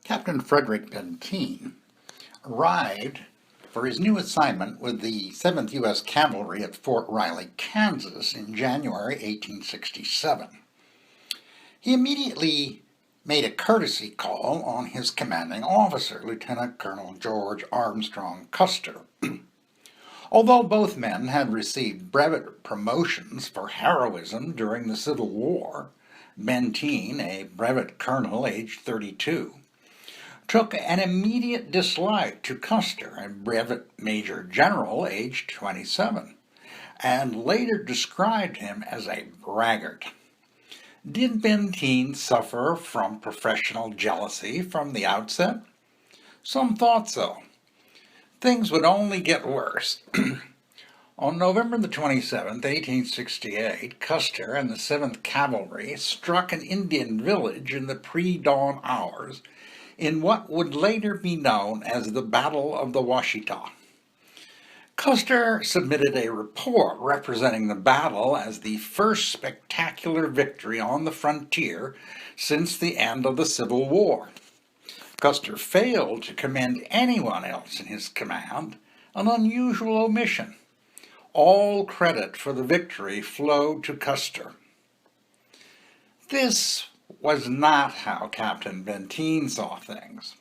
Captain Frederick Benteen arrived for his new assignment with the 7th U.S. Cavalry at Fort Riley, Kansas in January 1867. He immediately made a courtesy call on his commanding officer, Lieutenant Colonel George Armstrong Custer. Although both men had received brevet promotions for heroism during the Civil War, Benteen, a brevet colonel aged 32, took an immediate dislike to Custer, a brevet major general aged 27, and later described him as a braggart. Did Benteen suffer from professional jealousy from the outset? Some thought so. Things would only get worse. On November the 27th, 1868, Custer and the 7th Cavalry struck an Indian village in the pre-dawn hours in what would later be known as the Battle of the Washita. Custer submitted a report representing the battle as the first spectacular victory on the frontier since the end of the Civil War. Custer failed to commend anyone else in his command, an unusual omission. All credit for the victory flowed to Custer. This was not how Captain Benteen saw things.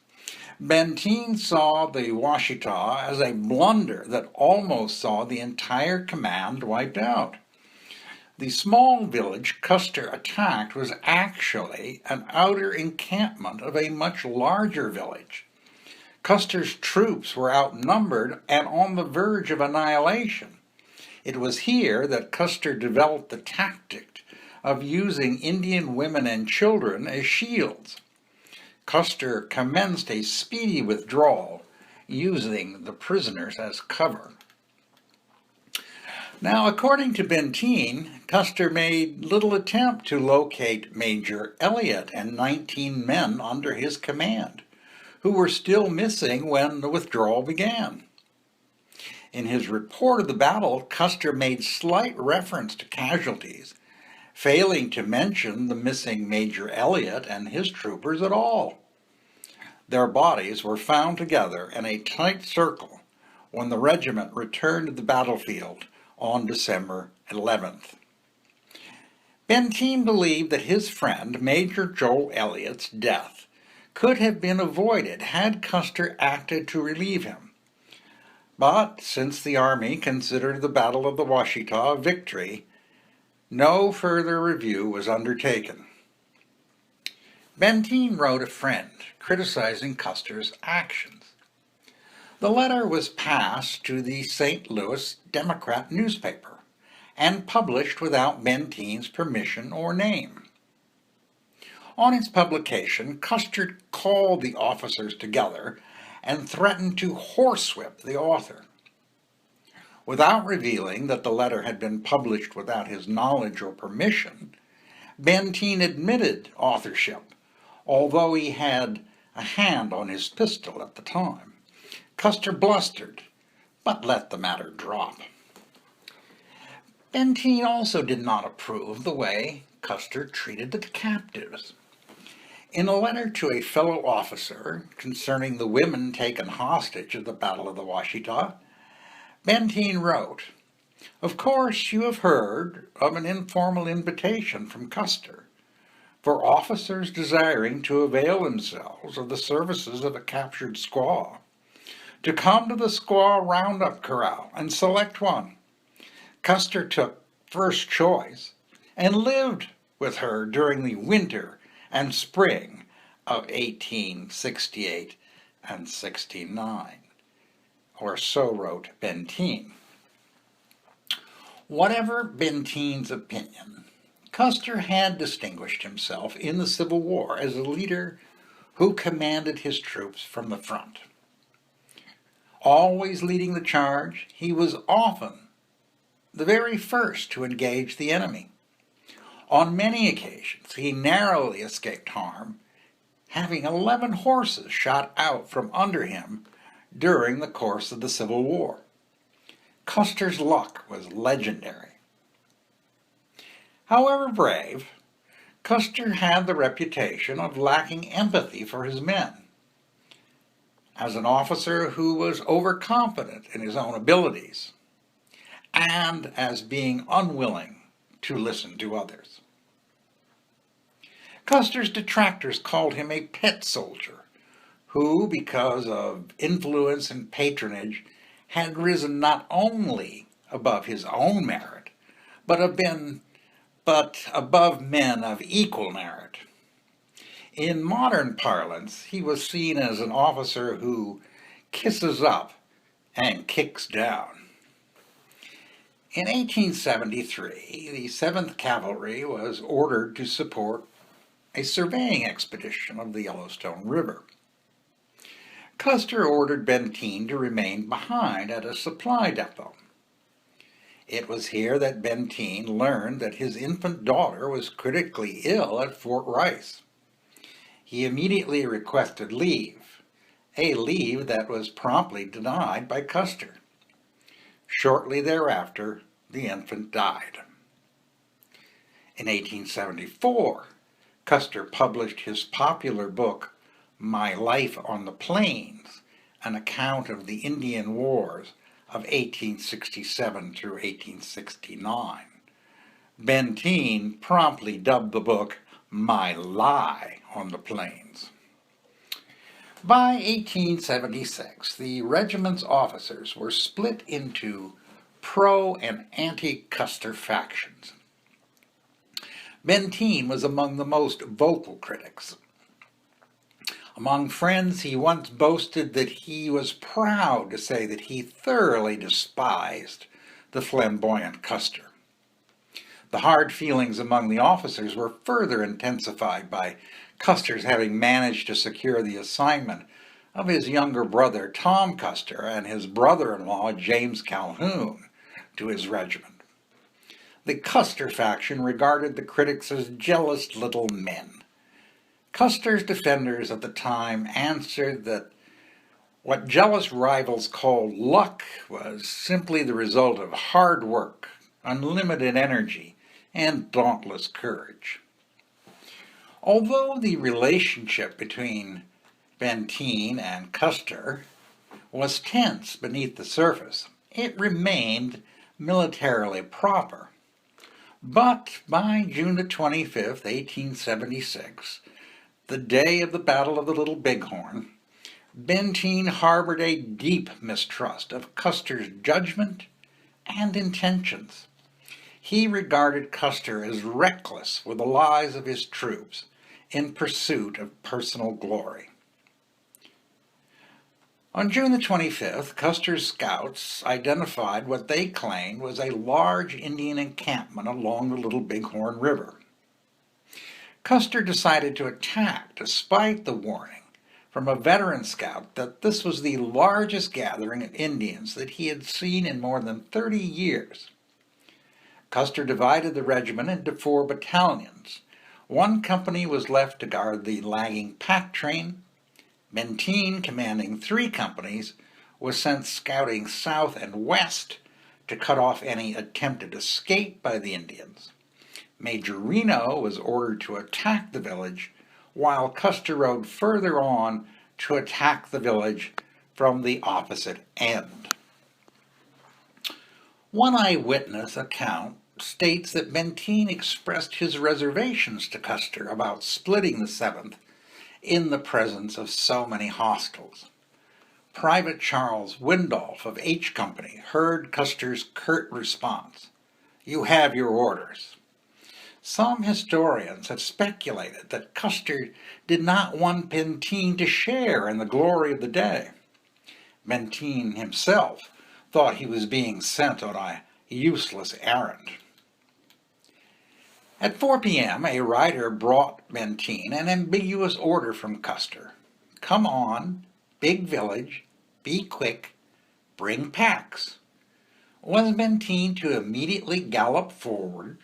Benteen saw the Washita as a blunder that almost saw the entire command wiped out. The small village Custer attacked was actually an outer encampment of a much larger village. Custer's troops were outnumbered and on the verge of annihilation. It was here that Custer developed the tactic of using Indian women and children as shields. Custer commenced a speedy withdrawal, using the prisoners as cover. Now, according to Benteen, Custer made little attempt to locate Major Elliott and 19 men under his command, who were still missing when the withdrawal began. In his report of the battle, Custer made slight reference to casualties, failing to mention the missing Major Elliott and his troopers at all. Their bodies were found together in a tight circle when the regiment returned to the battlefield on December 11th. Benteen believed that his friend, Major Joel Elliott's death could have been avoided had Custer acted to relieve him. But since the Army considered the Battle of the Washita a victory, no further review was undertaken. Benteen wrote a friend criticizing Custer's actions. The letter was passed to the St. Louis Democrat newspaper and published without Benteen's permission or name. On its publication, Custer called the officers together and threatened to horsewhip the author. Without revealing that the letter had been published without his knowledge or permission, Benteen admitted authorship, although he had a hand on his pistol at the time. Custer blustered, but let the matter drop. Benteen also did not approve the way Custer treated the captives. In a letter to a fellow officer concerning the women taken hostage at the Battle of the Washita, Benteen wrote, "Of course you have heard of an informal invitation from Custer for officers desiring to avail themselves of the services of a captured squaw to come to the squaw roundup corral and select one. Custer took first choice and lived with her during the winter and spring of 1868 and 69. Or so wrote Benteen. Whatever Benteen's opinion, Custer had distinguished himself in the Civil War as a leader who commanded his troops from the front. Always leading the charge, he was often the very first to engage the enemy. On many occasions, he narrowly escaped harm, having 11 horses shot out from under him during the course of the Civil War. Custer's luck was legendary. However brave, Custer had the reputation of lacking empathy for his men. as an officer who was overconfident in his own abilities, and as being unwilling to listen to others. Custer's detractors called him a pet soldier, who, because of influence and patronage, had risen not only above his own merit, but above men of equal merit. In modern parlance, he was seen as an officer who kisses up and kicks down. In 1873, the 7th Cavalry was ordered to support a surveying expedition of the Yellowstone River. Custer ordered Benteen to remain behind at a supply depot. It was here that Benteen learned that his infant daughter was critically ill at Fort Rice. He immediately requested leave, a leave that was promptly denied by Custer. Shortly thereafter, the infant died. In 1874, Custer published his popular book, My Life on the Plains, an account of the Indian Wars of 1867 through 1869. Benteen promptly dubbed the book My Lie on the Plains. By 1876, the regiment's officers were split into pro- and anti-Custer factions. Benteen was among the most vocal critics. Among friends, he once boasted that he was proud to say that he thoroughly despised the flamboyant Custer. The hard feelings among the officers were further intensified by Custer's having managed to secure the assignment of his younger brother Tom Custer and his brother-in-law James Calhoun to his regiment. The Custer faction regarded the critics as jealous little men. Custer's defenders at the time answered that what jealous rivals called luck was simply the result of hard work, unlimited energy, and dauntless courage. Although the relationship between Benteen and Custer was tense beneath the surface, it remained militarily proper. But by June the 25th, 1876, the day of the Battle of the Little Bighorn, Benteen harbored a deep mistrust of Custer's judgment and intentions. He regarded Custer as reckless with the lives of his troops in pursuit of personal glory. On June the 25th, Custer's scouts identified what they claimed was a large Indian encampment along the Little Bighorn River. Custer decided to attack despite the warning from a veteran scout that this was the largest gathering of Indians that he had seen in more than 30 years. Custer divided the regiment into 4 battalions. 1 company was left to guard the lagging pack train. Benteen, commanding 3 companies, was sent scouting south and west to cut off any attempted escape by the Indians. Major Reno was ordered to attack the village, while Custer rode further on to attack the village from the opposite end. One eyewitness account states that Benteen expressed his reservations to Custer about splitting the 7th in the presence of so many hostiles. Private Charles Windolph of H Company heard Custer's curt response, "You have your orders." Some historians have speculated that Custer did not want Benteen to share in the glory of the day. Benteen himself thought he was being sent on a useless errand. At 4 p.m., a rider brought Benteen an ambiguous order from Custer. "Come on, big village, be quick, bring packs." Was Benteen to immediately gallop forward,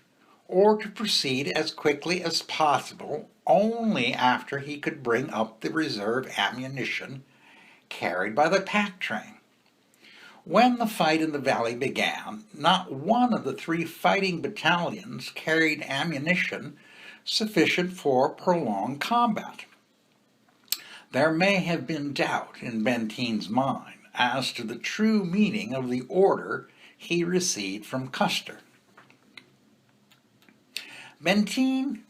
or to proceed as quickly as possible only after he could bring up the reserve ammunition carried by the pack train? When the fight in the valley began, not one of the 3 fighting battalions carried ammunition sufficient for prolonged combat. there may have been doubt in Benteen's mind as to the true meaning of the order he received from Custer. Benteen,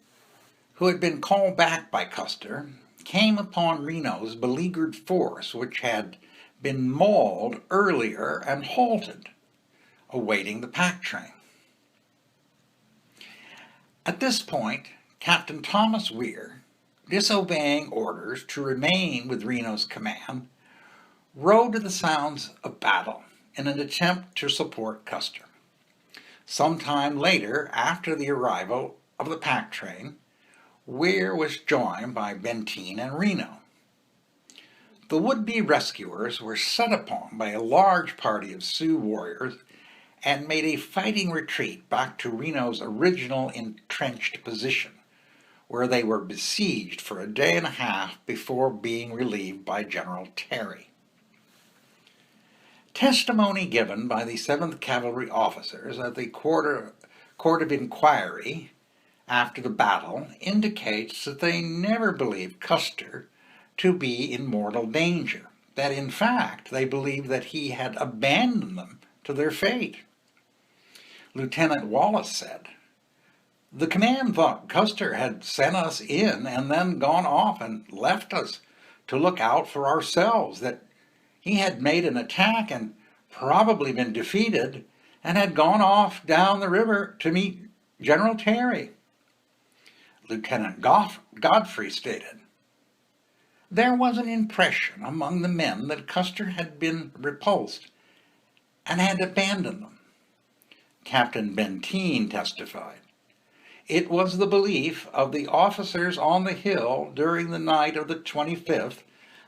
who had been called back by Custer, came upon Reno's beleaguered force, which had been mauled earlier and halted, awaiting the pack train. At this point, Captain Thomas Weir, disobeying orders to remain with Reno's command, rode to the sounds of battle in an attempt to support Custer. Sometime later, after the arrival of the pack train, Weir was joined by Benteen and Reno. The would-be rescuers were set upon by a large party of Sioux warriors and made a fighting retreat back to Reno's original entrenched position, where they were besieged for a day and a half before being relieved by General Terry. Testimony given by the 7th Cavalry officers at the court of inquiry after the battle indicates that they never believed Custer to be in mortal danger, that in fact they believed that he had abandoned them to their fate. Lieutenant Wallace said, "The command thought Custer had sent us in and then gone off and left us to look out for ourselves, that he had made an attack and probably been defeated and had gone off down the river to meet General Terry." Lieutenant Godfrey stated, "There was an impression among the men that Custer had been repulsed and had abandoned them." Captain Benteen testified, "It was the belief of the officers on the hill during the night of the 25th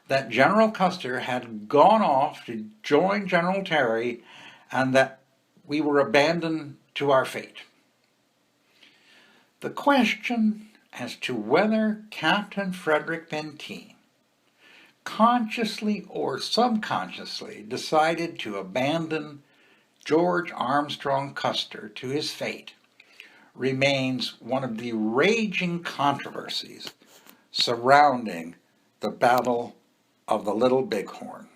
that General Custer had gone off to join General Terry and that we were abandoned to our fate." The question as to whether Captain Frederick Benteen consciously or subconsciously decided to abandon George Armstrong Custer to his fate remains one of the raging controversies surrounding the Battle of the Little Bighorn.